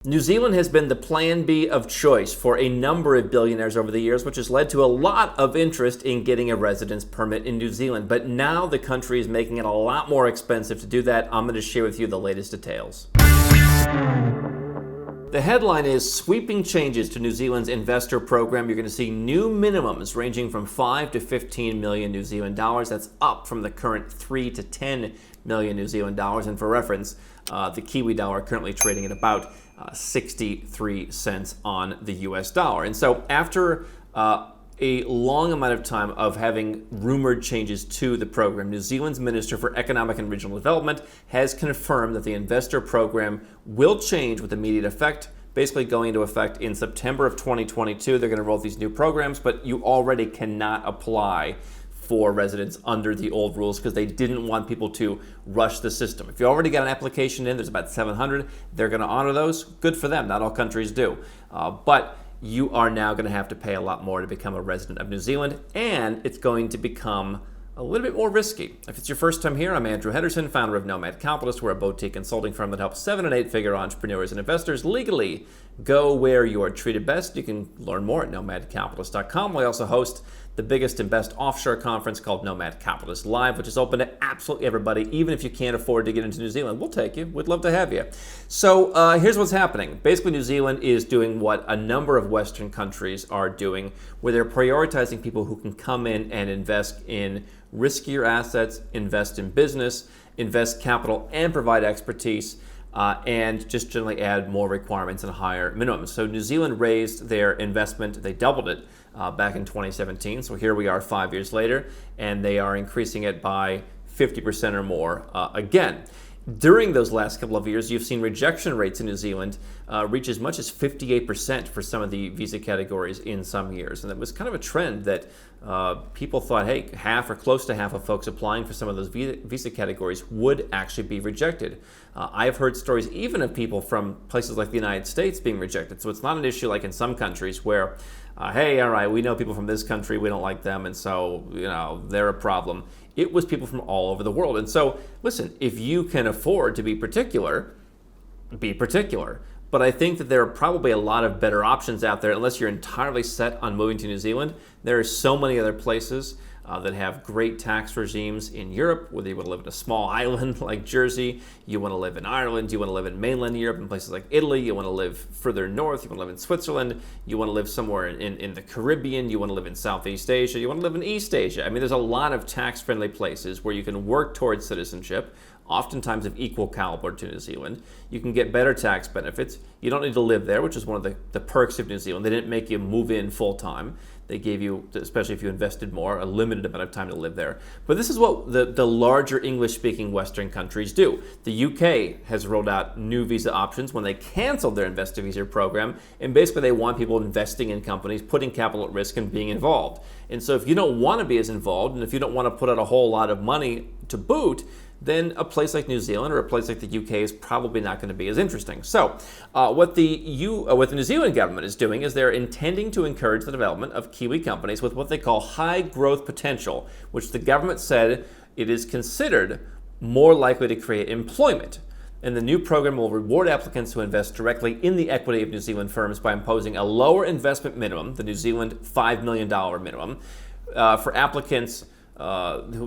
New Zealand has been the plan B of choice for a number of billionaires over the years, which has led to a lot of interest in getting a residence permit in New Zealand. But now the country is making it a lot more expensive to do that. I'm going to share with you the latest details. The headline is Sweeping Changes to New Zealand's Investor Program. You're going to see new minimums ranging from 5 to 15 million New Zealand dollars. That's up from the current 3 to 10 million New Zealand dollars. And for reference, the Kiwi dollar currently trading at about 63 cents on the US dollar. And so after a long amount of time of having rumored changes to the program, New Zealand's Minister for Economic and Regional Development has confirmed that the investor program will change with immediate effect, basically going into effect in September of 2022. They're going to roll these new programs, but you already cannot apply for residents under the old rules because they didn't want people to rush the system. If you already got an application in, there's about 700. They're going to honor those. Good for them. Not all countries do. But you are now going to have to pay a lot more to become a resident of New Zealand, and it's going to become a little bit more risky. If it's your first time here, I'm Andrew Henderson, founder of Nomad Capitalist. We're a boutique consulting firm that helps 7- and 8-figure entrepreneurs and investors legally go where you are treated best. You can learn more at nomadcapitalist.com. We also host the biggest and best offshore conference called Nomad Capitalist Live, which is open to absolutely everybody, even if you can't afford to get into New Zealand. We'll take you. We'd love to have you. So here's what's happening. Basically, New Zealand is doing what a number of Western countries are doing, where they're prioritizing people who can come in and invest in riskier assets, invest in business, invest capital, and provide expertise, and just generally add more requirements and higher minimums. So New Zealand raised their investment. They doubled it back in 2017. So here we are 5 years later, and they are increasing it by 50% or more again. During those last couple of years, you've seen rejection rates in New Zealand reach as much as 58% for some of the visa categories in some years. And it was kind of a trend that people thought, hey, half or close to half of folks applying for some of those visa categories would actually be rejected. I've heard stories even of people from places like the United States being rejected. So it's not an issue like in some countries where, hey, all right, we know people from this country, we don't like them, and so, they're a problem. It was people from all over the world. And so, listen, if you can afford to be particular, be particular. But I think that there are probably a lot of better options out there unless you're entirely set on moving to New Zealand. There are so many other places that have great tax regimes in Europe, whether you want to live in a small island like Jersey, you want to live in Ireland, you want to live in mainland Europe in places like Italy, you want to live further north, you want to live in Switzerland, you want to live somewhere in the Caribbean, you want to live in Southeast Asia, you want to live in East Asia. I mean, there's a lot of tax-friendly places where you can work towards citizenship, oftentimes of equal caliber to New Zealand. You can get better tax benefits. You don't need to live there, which is one of the perks of New Zealand. They didn't make you move in full-time. They gave you, especially if you invested more, a limited amount of time to live there. But this is what the larger English-speaking Western countries do. The UK has rolled out new visa options when they canceled their Investor Visa program, and basically they want people investing in companies, putting capital at risk, and being involved. And so if you don't want to be as involved, and if you don't want to put out a whole lot of money to boot, then a place like New Zealand or a place like the UK is probably not going to be as interesting. So what the New Zealand government is doing is they're intending to encourage the development of Kiwi companies with what they call high growth potential, which the government said it is considered more likely to create employment. And the new program will reward applicants who invest directly in the equity of New Zealand firms by imposing a lower investment minimum, the New Zealand $5 million minimum, for applicants who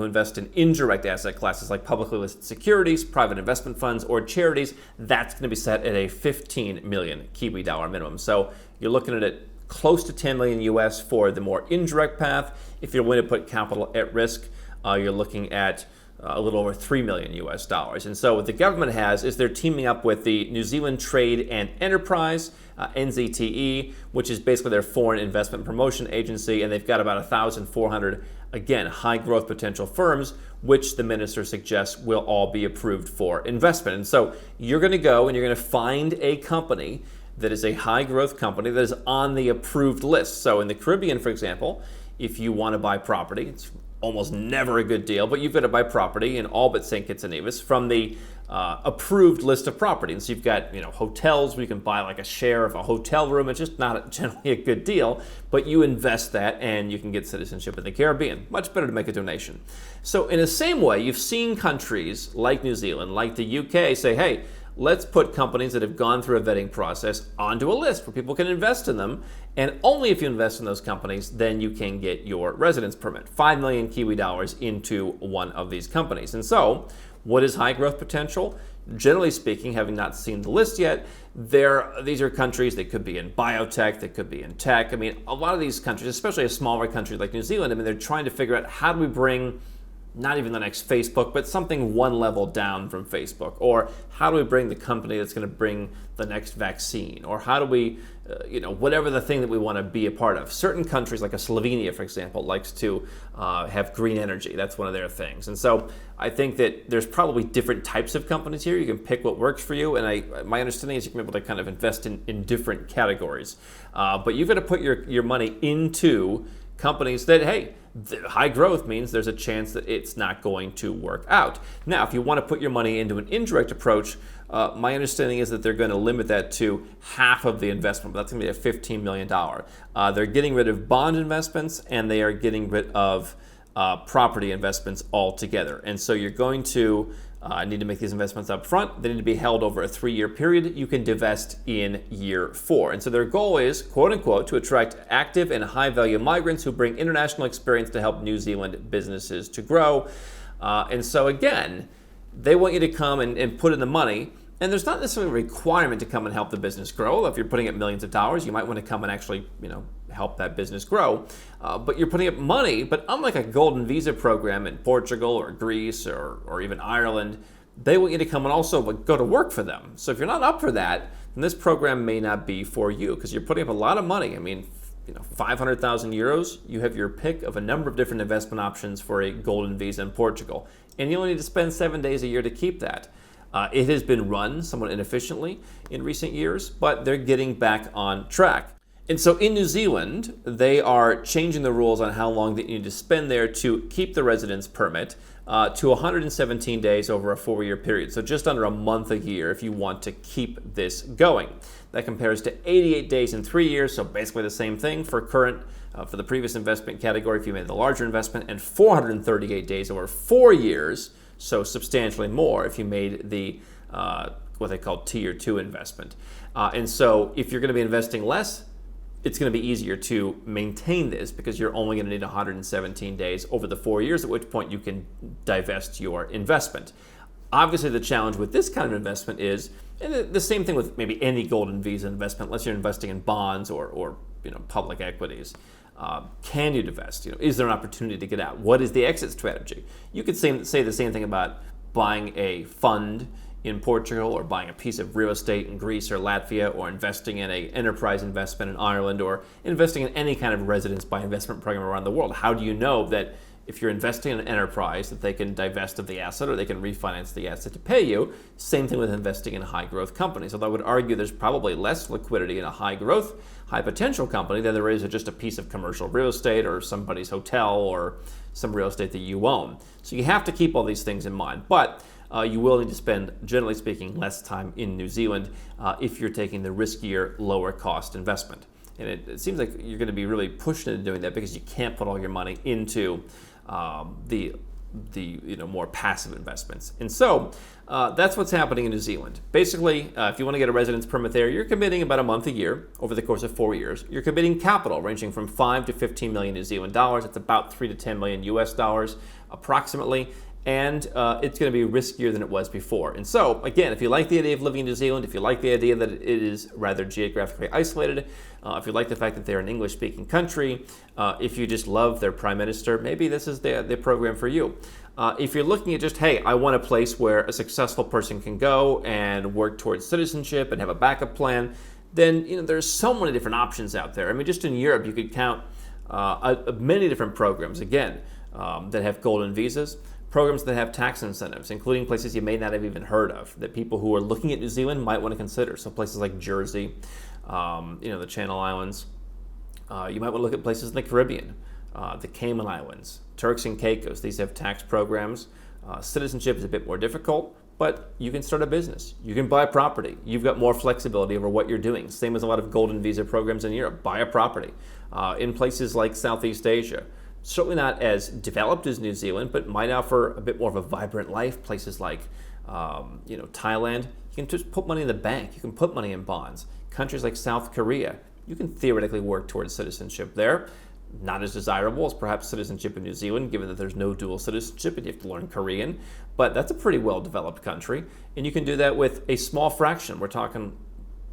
invest in indirect asset classes like publicly listed securities, private investment funds, or charities. That's going to be set at a 15 million Kiwi dollar minimum. So you're looking at it close to 10 million US for the more indirect path. If you're willing to put capital at risk, you're looking at a little over 3 million US dollars. And so what the government has is they're teaming up with the New Zealand Trade and Enterprise, NZTE, which is basically their foreign investment promotion agency, and they've got about 1,400, again, high growth potential firms, which the minister suggests will all be approved for investment. And so you're going to go and you're going to find a company that is a high growth company that is on the approved list. So in the Caribbean, for example, if you want to buy property, it's almost never a good deal, but you've got to buy property in all but St. Kitts and Nevis from the approved list of property. And so you've got hotels where you can buy like a share of a hotel room. It's just not generally a good deal, but you invest that and you can get citizenship in the Caribbean. Much better to make a donation. So in the same way, you've seen countries like New Zealand, like the UK, say, hey, let's put companies that have gone through a vetting process onto a list where people can invest in them. And only if you invest in those companies, then you can get your residence permit. 5 million Kiwi dollars into one of these companies. And so, what is high growth potential? Generally speaking, having not seen the list yet, these are countries that could be in biotech, that could be in tech. I mean, a lot of these countries, especially a smaller country like New Zealand, I mean, they're trying to figure out how do we bring not even the next Facebook, but something one level down from Facebook? Or how do we bring the company that's going to bring the next vaccine? Or how do we, whatever the thing that we want to be a part of. Certain countries, like a Slovenia, for example, likes to have green energy. That's one of their things. And so I think that there's probably different types of companies here. You can pick what works for you. And my understanding is you can be able to kind of invest in different categories. But you've got to put your money into companies that, hey, high growth means there's a chance that it's not going to work out. Now, if you want to put your money into an indirect approach, my understanding is that they're going to limit that to half of the investment, but that's going to be a $15 million. They're getting rid of bond investments, and they are getting rid of property investments altogether. And so you're going to need to make these investments up front. They need to be held over a 3-year period. You can divest in year 4. And so their goal is, quote unquote, to attract active and high value migrants who bring international experience to help New Zealand businesses to grow. And so again, they want you to come and put in the money. And there's not necessarily a requirement to come and help the business grow. If you're putting up millions of dollars, you might want to come and actually, help that business grow. But you're putting up money. But unlike a golden visa program in Portugal or Greece or even Ireland, they want you to come and also go to work for them. So if you're not up for that, then this program may not be for you because you're putting up a lot of money. I mean, 500,000 euros, you have your pick of a number of different investment options for a golden visa in Portugal. And you only need to spend 7 days a year to keep that. It has been run somewhat inefficiently in recent years, but they're getting back on track. And so in New Zealand, they are changing the rules on how long that you need to spend there to keep the residence permit to 117 days over a 4-year period. So just under a month a year if you want to keep this going. That compares to 88 days in 3 years, so basically the same thing for the previous investment category if you made the larger investment, and 438 days over 4 years, so substantially more if you made the what they call Tier 2 investment. And so if you're going to be investing less, it's going to be easier to maintain this because you're only going to need 117 days over the 4 years, at which point you can divest your investment. Obviously, the challenge with this kind of investment is, and the same thing with maybe any golden visa investment, unless you're investing in bonds or public equities. Can you divest? Is there an opportunity to get out? What is the exit strategy? You could say the same thing about buying a fund in Portugal or buying a piece of real estate in Greece or Latvia or investing in an enterprise investment in Ireland or investing in any kind of residence by investment program around the world. How do you know that if you're investing in an enterprise that they can divest of the asset or they can refinance the asset to pay you? Same thing with investing in high growth companies. Although I would argue there's probably less liquidity in a high growth, high potential company than there is just a piece of commercial real estate or somebody's hotel or some real estate that you own. So you have to keep all these things in mind. But you will need to spend, generally speaking, less time in New Zealand if you're taking the riskier, lower cost investment. And it seems like you're going to be really pushed into doing that because you can't put all your money into the more passive investments. And so that's what's happening in New Zealand. Basically, if you want to get a residence permit there, you're committing about a month a year over the course of 4 years. You're committing capital ranging from 5 to 15 million New Zealand dollars. It's about 3 to 10 million US dollars approximately. And it's going to be riskier than it was before. And so, again, if you like the idea of living in New Zealand, if you like the idea that it is rather geographically isolated, if you like the fact that they're an English-speaking country, if you just love their prime minister, maybe this is the program for you. If you're looking at just, hey, I want a place where a successful person can go and work towards citizenship and have a backup plan, then there's so many different options out there. I mean, just in Europe, you could count many different programs, again, that have golden visas. Programs that have tax incentives, including places you may not have even heard of, that people who are looking at New Zealand might want to consider. So places like Jersey, the Channel Islands. You might want to look at places in the Caribbean, the Cayman Islands, Turks and Caicos. These have tax programs. Citizenship is a bit more difficult, but you can start a business. You can buy a property. You've got more flexibility over what you're doing. Same as a lot of golden visa programs in Europe. Buy a property. In places like Southeast Asia, certainly not as developed as New Zealand, but might offer a bit more of a vibrant life. Places like, Thailand, you can just put money in the bank. You can put money in bonds. Countries like South Korea, you can theoretically work towards citizenship there. Not as desirable as perhaps citizenship in New Zealand, given that there's no dual citizenship and you have to learn Korean. But that's a pretty well-developed country. And you can do that with a small fraction. We're talking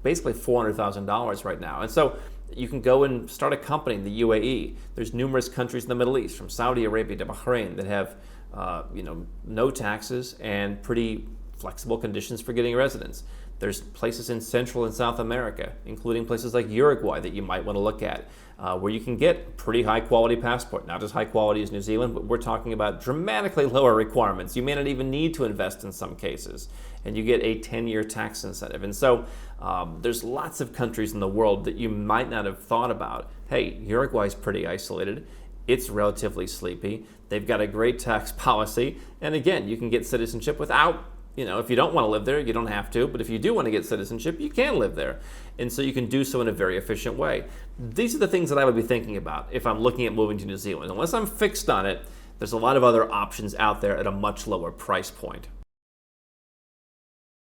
basically $400,000 right now. And so you can go and start a company in the UAE. There's numerous countries in the Middle East, from Saudi Arabia to Bahrain, that have no taxes and pretty flexible conditions for getting residence. There's places in Central and South America, including places like Uruguay, that you might want to look at, where you can get pretty high quality passport. Not as high quality as New Zealand, but we're talking about dramatically lower requirements. You may not even need to invest in some cases, and you get a 10-year tax incentive. And so there's lots of countries in the world that you might not have thought about. Hey, Uruguay's pretty isolated. It's relatively sleepy. They've got a great tax policy. And again, you can get citizenship without, if you don't want to live there, you don't have to. But if you do want to get citizenship, you can live there. And so you can do so in a very efficient way. These are the things that I would be thinking about if I'm looking at moving to New Zealand. Unless I'm fixed on it, there's a lot of other options out there at a much lower price point.